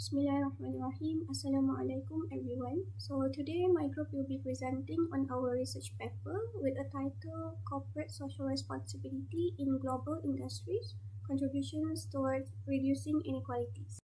Bismillahirrahmanirrahim. Assalamualaikum everyone. So today my group will be presenting on our research paper with a title Corporate Social Responsibility in Global Industries: Contributions Towards Reducing Inequalities.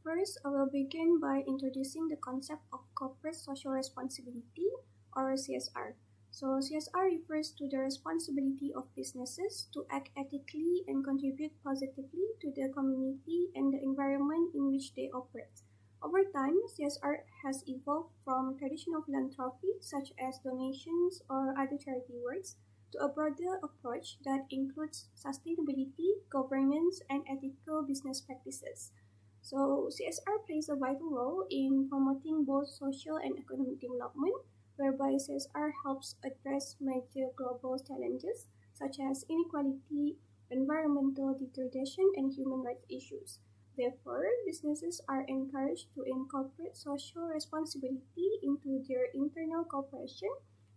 First, I will begin by introducing the concept of corporate social responsibility or CSR. So, CSR refers to the responsibility of businesses to act ethically and contribute positively to the community and the environment in which they operate. Over time, CSR has evolved from traditional philanthropy, such as donations or other charity works, to a broader approach that includes sustainability, governance, and ethical business practices. So, CSR plays a vital role in promoting both social and economic development, whereby CSR helps address major global challenges such as inequality, environmental degradation, and human rights issues. Therefore, businesses are encouraged to incorporate social responsibility into their internal cooperation,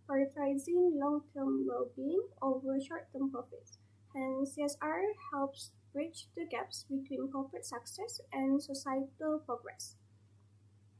prioritizing long-term well-being over short-term profits. Hence, CSR helps bridge the gaps between corporate success and societal progress.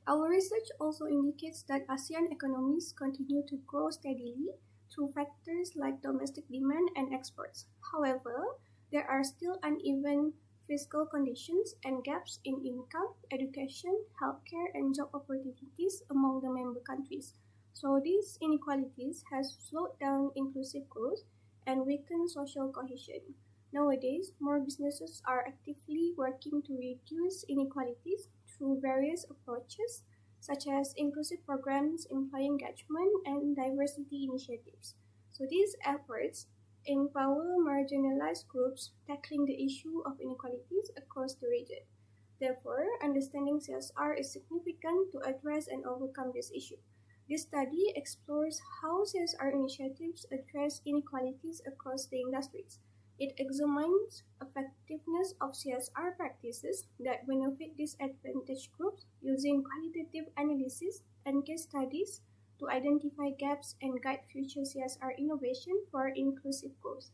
Our research also indicates that ASEAN economies continue to grow steadily through factors like domestic demand and exports. However, there are still uneven fiscal conditions and gaps in income, education, healthcare, and job opportunities among the member countries. So these inequalities has slowed down inclusive growth and weakened social cohesion. Nowadays, more businesses are actively working to reduce inequalities through various approaches, such as inclusive programs, employee engagement, and diversity initiatives. So these efforts empower marginalized groups tackling the issue of inequalities across the region. Therefore, understanding CSR is significant to address and overcome this issue. This study explores how CSR initiatives address inequalities across the industries. It examines effectiveness of CSR practices that benefit disadvantaged groups using qualitative analysis and case studies to identify gaps and guide future CSR innovation for inclusive growth.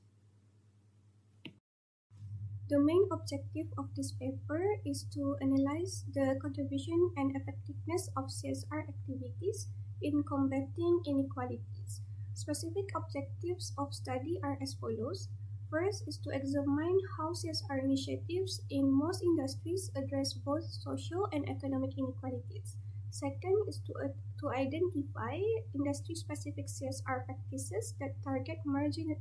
The main objective of this paper is to analyze the contribution and effectiveness of CSR activities in combating inequalities. Specific objectives of study are as follows. First is to examine how CSR initiatives in most industries address both social and economic inequalities. Second is to identify industry-specific CSR practices that target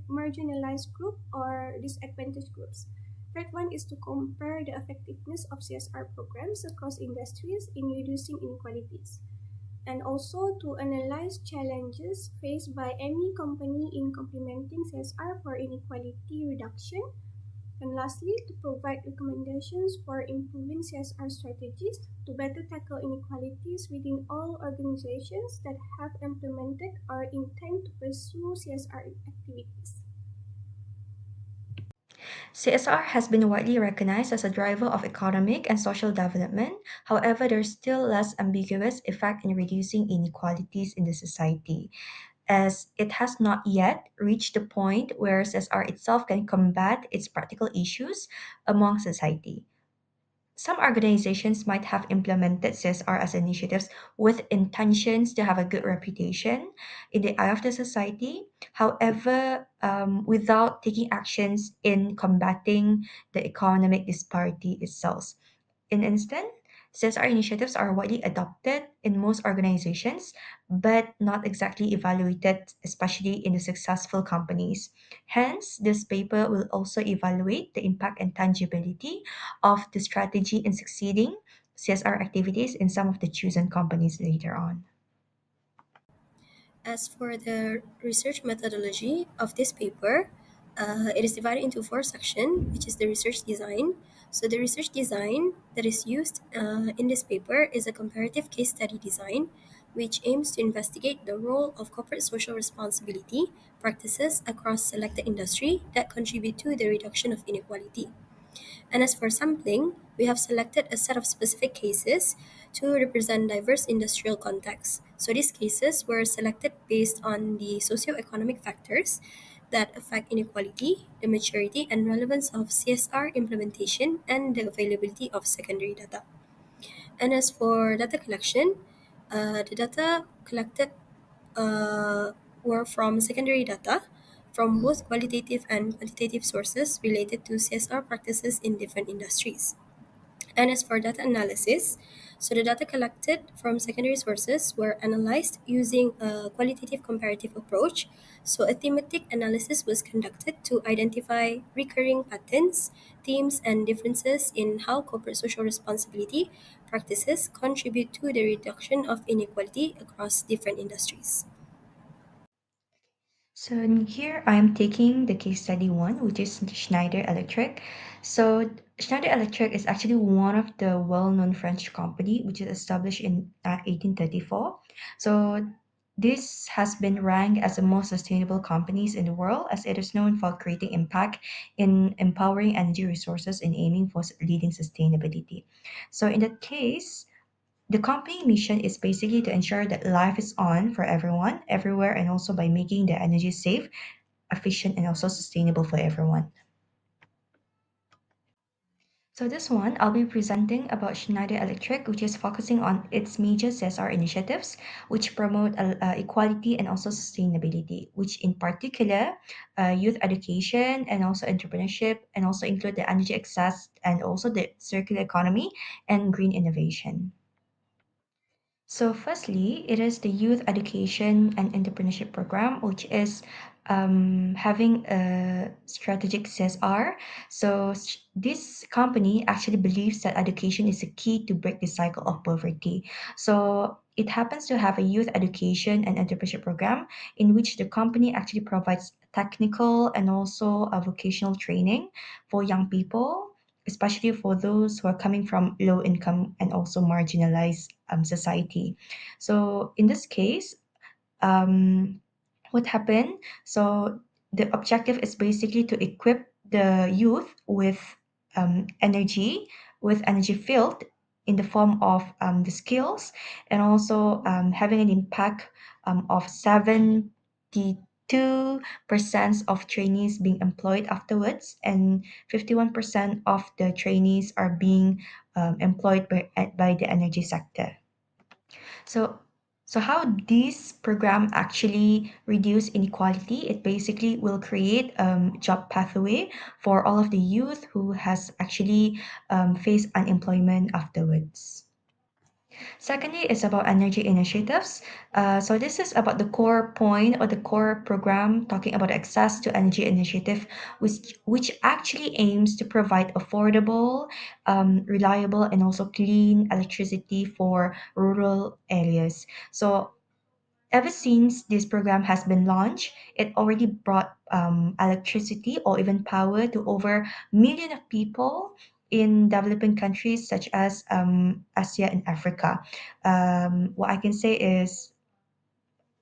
marginalized groups or disadvantaged groups. Third one is to compare the effectiveness of CSR programs across industries in reducing inequalities, and also to analyze challenges faced by any company in implementing CSR for inequality reduction. And lastly, to provide recommendations for improving CSR strategies to better tackle inequalities within all organizations that have implemented or intend to pursue CSR activities. CSR has been widely recognized as a driver of economic and social development. However, there is still less ambiguous effect in reducing inequalities in the society, as it has not yet reached the point where CSR itself can combat its practical issues among society. Some organizations might have implemented CSR as initiatives with intentions to have a good reputation in the eye of the society. However, without taking actions in combating the economic disparity itself. In instance, CSR initiatives are widely adopted in most organizations, but not exactly evaluated, especially in the successful companies. Hence, this paper will also evaluate the impact and tangibility of the strategy in succeeding CSR activities in some of the chosen companies later on. As for the research methodology of this paper, it is divided into four sections, which is the research design. So the research design that is used in this paper is a comparative case study design, which aims to investigate the role of corporate social responsibility practices across selected industry that contribute to the reduction of inequality. And as for sampling, we have selected a set of specific cases to represent diverse industrial contexts. So these cases were selected based on the socioeconomic factors that affect inequality, the maturity and relevance of CSR implementation, and the availability of secondary data. And as for data collection, the data collected uh, were from secondary data from both qualitative and quantitative sources related to CSR practices in different industries. And as for data analysis, so the data collected from secondary sources were analyzed using a qualitative comparative approach. So a thematic analysis was conducted to identify recurring patterns, themes, and differences in how corporate social responsibility practices contribute to the reduction of inequality across different industries. So here I am taking the case study one, which is Schneider Electric. So Schneider Electric is actually one of the well-known French company, which is established in 1834. So this has been ranked as the most sustainable companies in the world, as it is known for creating impact in empowering energy resources and aiming for leading sustainability. So in that case, the company mission is basically to ensure that life is on for everyone, everywhere, and also by making the energy safe, efficient, and also sustainable for everyone. So this one, I'll be presenting about Schneider Electric, which is focusing on its major CSR initiatives, which promote equality and also sustainability, which in particular, youth education and also entrepreneurship, and also include the energy access and also the circular economy and green innovation. So, firstly, it is the Youth Education and Entrepreneurship Program, which is having a strategic CSR. So, this company actually believes that education is a key to break the cycle of poverty. So, it happens to have a youth education and entrepreneurship program in which the company actually provides technical and also a vocational training for young people, especially for those who are coming from low income and also marginalized society. So in this case, um, what happened? So the objective is basically to equip the youth energy, with energy field in the form of the skills, and also having an impact of 72% of trainees being employed afterwards, and 51% of the trainees are being employed by the energy sector. So, so how this program actually reduce inequality? It basically will create job pathway for all of the youth who has actually faced unemployment afterwards. Secondly, is about energy initiatives. So this is about the core point or the core program talking about access to energy initiative, which actually aims to provide affordable, reliable, and also clean electricity for rural areas. So ever since this program has been launched, it already brought electricity or even power to over million of people in developing countries such as Asia and Africa. What I can say is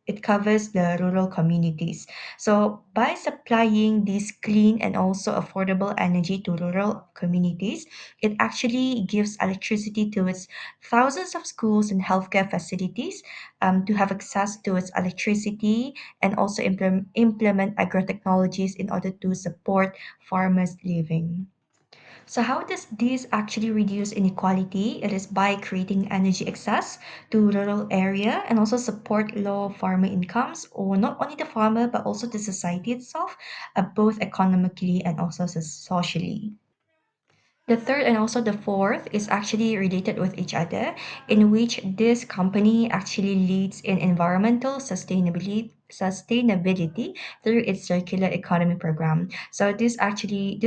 it covers the rural communities. So by supplying this clean and also affordable energy to rural communities, it actually gives electricity to its thousands of schools and healthcare facilities to have access to its electricity, and also implement agrotechnologies in order to support farmers' living. So how does this actually reduce inequality? It is by creating energy access to rural area and also support low farmer incomes, or not only the farmer but also the society itself, both economically and also socially. The third and also the fourth is actually related with each other, in which this company actually leads in environmental sustainability through its circular economy program. So this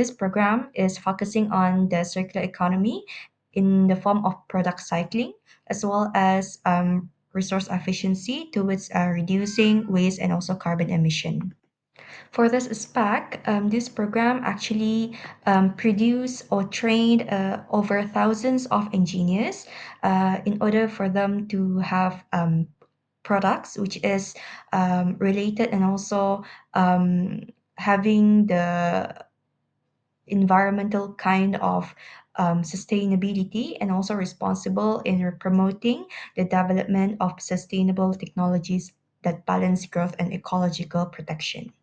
program is focusing on the circular economy in the form of product cycling, as well as resource efficiency towards reducing waste and also carbon emission. For this spec, this program actually produced or trained over thousands of engineers in order for them to have products which is related and also um, having the environmental kind of sustainability, and also responsible in promoting the development of sustainable technologies that balance growth and ecological protection.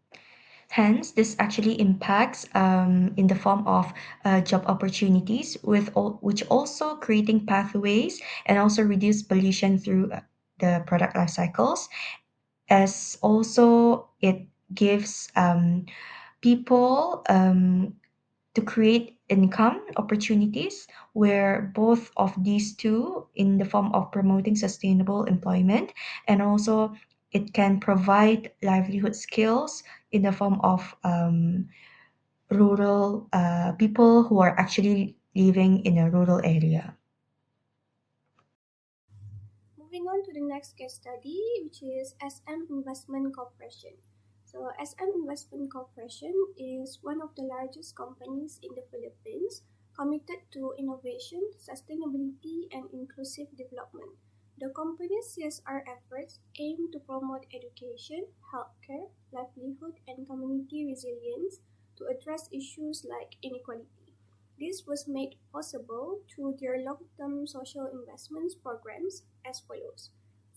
Hence, this actually impacts in the form of job opportunities, which also creating pathways and also reduce pollution through the product life cycles, as also it gives people to create income opportunities where both of these two in the form of promoting sustainable employment, and also it can provide livelihood skills in the form of rural people who are actually living in a rural area. Moving on to the next case study, which is SM Investment Corporation. So, SM Investment Corporation is one of the largest companies in the Philippines committed to innovation, sustainability, and inclusive development. The company's CSR efforts aim to promote education, healthcare, livelihood, and community resilience to address issues like inequality. This was made possible through their long-term social investments programs as follows.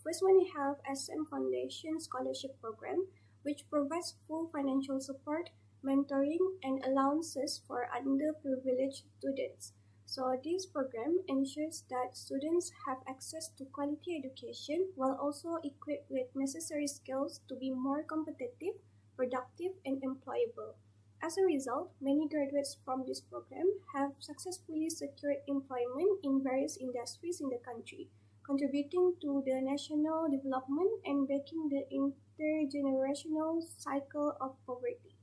First one, we have SM Foundation Scholarship Program, which provides full financial support, mentoring, and allowances for underprivileged students. So this program ensures that students have access to quality education while also equipped with necessary skills to be more competitive, productive, and employable. As a result, many graduates from this program have successfully secured employment in various industries in the country, contributing to the national development and breaking the intergenerational cycle of poverty.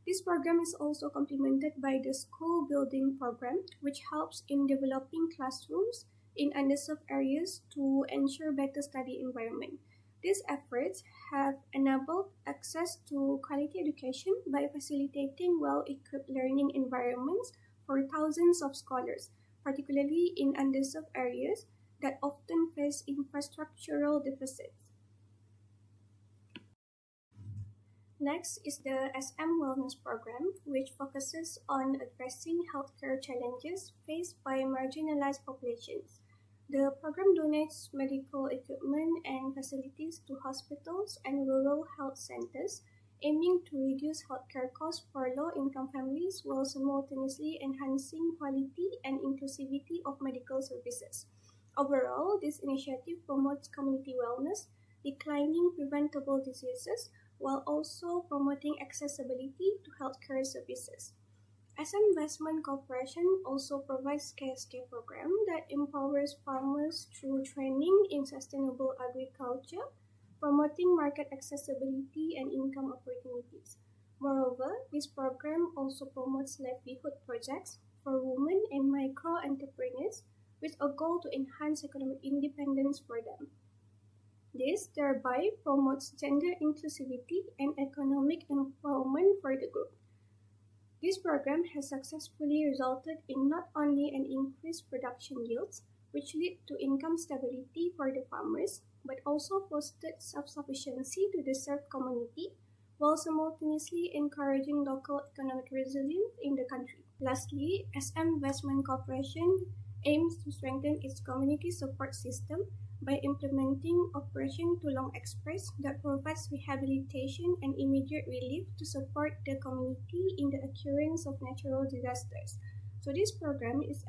This program is also complemented by the School Building Program, which helps in developing classrooms in underserved areas to ensure better study environment. These efforts have enabled access to quality education by facilitating well-equipped learning environments for thousands of scholars, particularly in underserved areas that often face infrastructural deficits. Next is the SM Wellness Program, which focuses on addressing healthcare challenges faced by marginalized populations. The program donates medical equipment and facilities to hospitals and rural health centers, aiming to reduce healthcare costs for low-income families while simultaneously enhancing quality and inclusivity of medical services. Overall, this initiative promotes community wellness, declining preventable diseases, while also promoting accessibility to healthcare services. SM Investment Corporation also provides KSK program that empowers farmers through training in sustainable agriculture, promoting market accessibility and income opportunities. Moreover, this program also promotes livelihood projects for women and micro entrepreneurs with a goal to enhance economic independence for them. This thereby promotes gender inclusivity and economic empowerment for the group. This program has successfully resulted in not only an increased production yields, which lead to income stability for the farmers, but also fostered self-sufficiency to the served community, while simultaneously encouraging local economic resilience in the country. Lastly, SM Investment Corporation aims to strengthen its community support system by implementing Operation Tulong Express that provides rehabilitation and immediate relief to support the community in the occurrence of natural disasters. So this program is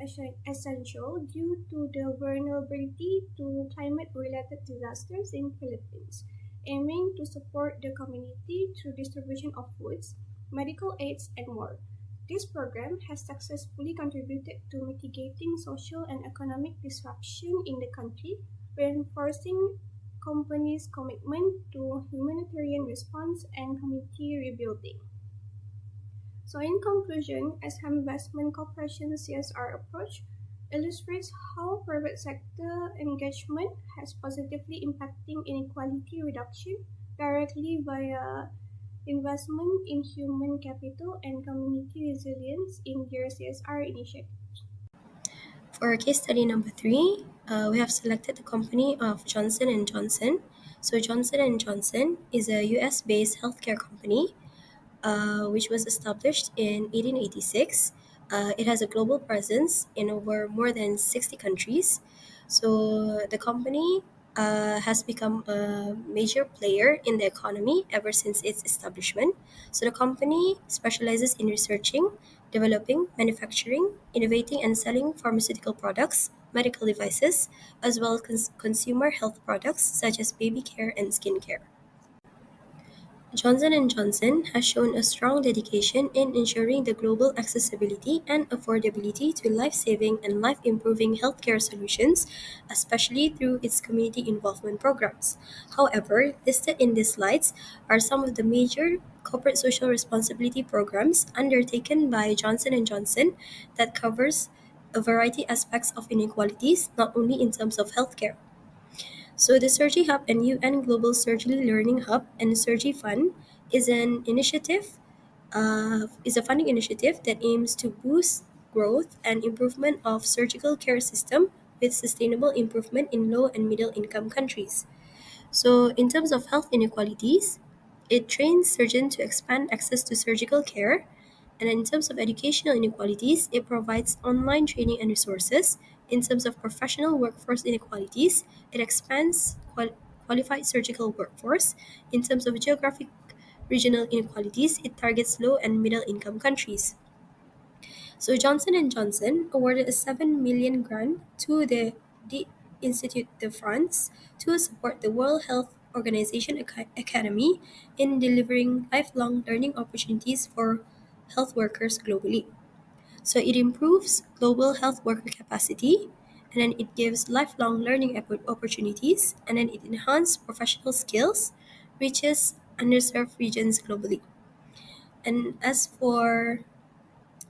essential due to the vulnerability to climate-related disasters in Philippines, aiming to support the community through distribution of foods, medical aids, and more. This program has successfully contributed to mitigating social and economic disruption in the country, reinforcing companies' commitment to humanitarian response and community rebuilding. So, in conclusion, SM Investment Corporation's CSR approach illustrates how private sector engagement has positively impacting inequality reduction directly via investment in human capital and community resilience in their CSR initiative. For case study number three, we have selected the company of Johnson and Johnson. So Johnson and Johnson is a U.S.-based healthcare company which was established in 1886. It has a global presence in over more than 60 countries. So the company has become a major player in the economy ever since its establishment. So the company specializes in researching, developing, manufacturing, innovating, and selling pharmaceutical products, medical devices, as well as consumer health products such as baby care and skincare. Johnson & Johnson has shown a strong dedication in ensuring the global accessibility and affordability to life-saving and life-improving healthcare solutions, especially through its community involvement programs. However, listed in these slides are some of the major corporate social responsibility programs undertaken by Johnson & Johnson that covers a variety aspects of inequalities, not only in terms of healthcare. So the Surgery Hub and UN Global Surgery Learning Hub and Surgery Fund is an initiative, is a funding initiative that aims to boost growth and improvement of surgical care system with sustainable improvement in low and middle income countries. So in terms of health inequalities, it trains surgeons to expand access to surgical care. And in terms of educational inequalities, it provides online training and resources. In terms of professional workforce inequalities, it expands qualified surgical workforce. In terms of geographic regional inequalities, it targets low and middle income countries. So Johnson & Johnson awarded a 7 million grant to the Institut de France to support the World Health Organization Academy in delivering lifelong learning opportunities for health workers globally. So it improves global health worker capacity, and then it gives lifelong learning opportunities, and then it enhances professional skills, reaches underserved regions globally. And as for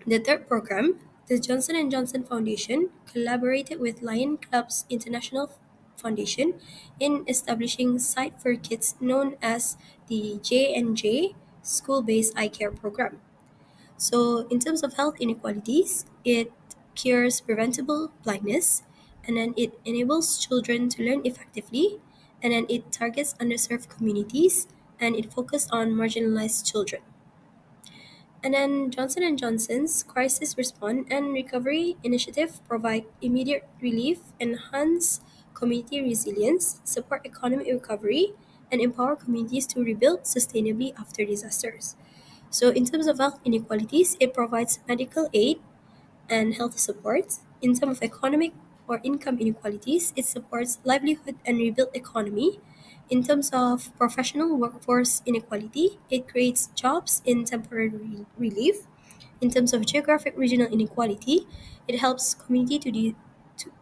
the third program, the Johnson & Johnson Foundation collaborated with Lion Club's International Foundation in establishing Sight for Kids known as the J&J School-Based Eye Care Program. So, in terms of health inequalities, it cures preventable blindness, and then it enables children to learn effectively, and then it targets underserved communities, and it focuses on marginalized children. And then Johnson & Johnson's Crisis Response and Recovery Initiative provide immediate relief, enhance community resilience, support economic recovery, and empower communities to rebuild sustainably after disasters. So in terms of health inequalities, it provides medical aid and health support. In terms of economic or income inequalities, it supports livelihood and rebuild economy. In terms of professional workforce inequality, it creates jobs in temporary relief. In terms of geographic regional inequality, it helps community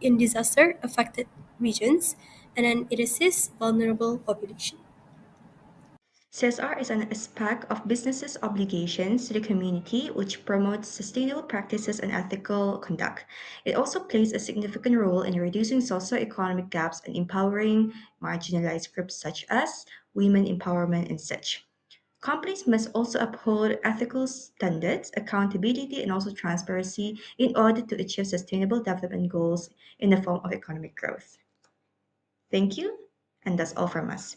in disaster affected regions, and then it assists vulnerable population. CSR is an aspect of businesses' obligations to the community which promotes sustainable practices and ethical conduct. It also plays a significant role in reducing socioeconomic gaps and empowering marginalized groups such as women empowerment and such. Companies must also uphold ethical standards, accountability, and also transparency in order to achieve sustainable development goals in the form of economic growth. Thank you, and that's all from us.